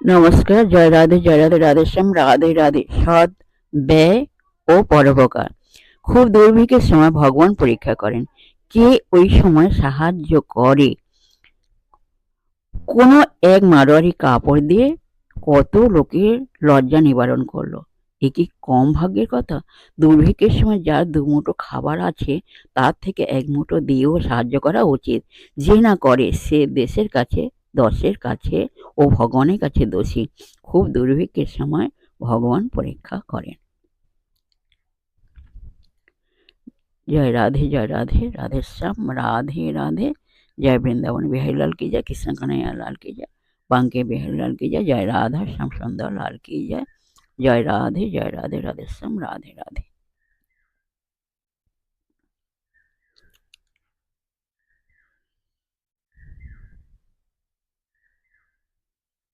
নমস্কার, জয় রাধে, রাধেশ্যাম, রাধে রাধে। সৎ, ব্যয় ও পরোপকার। খুব দুর্ভিক্ষের সময় ভগবান পরীক্ষা করেন কে ওই সময় সাহায্য করে। কোনো এক মারোয়ারি কাপড় দিয়ে কত লোকের লজ্জা নিবারণ করলো। এ কি কম ভাগ্যের কথা? দুর্ভিক্ষের সময় যার দুমুঠো খাবার আছে তার থেকে এক মুঠো দিয়েও সাহায্য করা উচিত। যে না করে সে দেশের কাছে, দশের কাছে ও ভগবানের কাছে দোষী। খুব দুর্ভিক্ষের সময় ভগবান পরীক্ষা করেন। জয় রাধে, রাধেশ্যাম, রাধে রাধে। जय वृंदावन बिहारी लाल की जय, कृष्ण कन्हैया लाल की जय, बांके बिहारी लाल की जय राधा श्याम सुंदर लाल की जय। जय राधे, राधे श्याम, राधे राधे।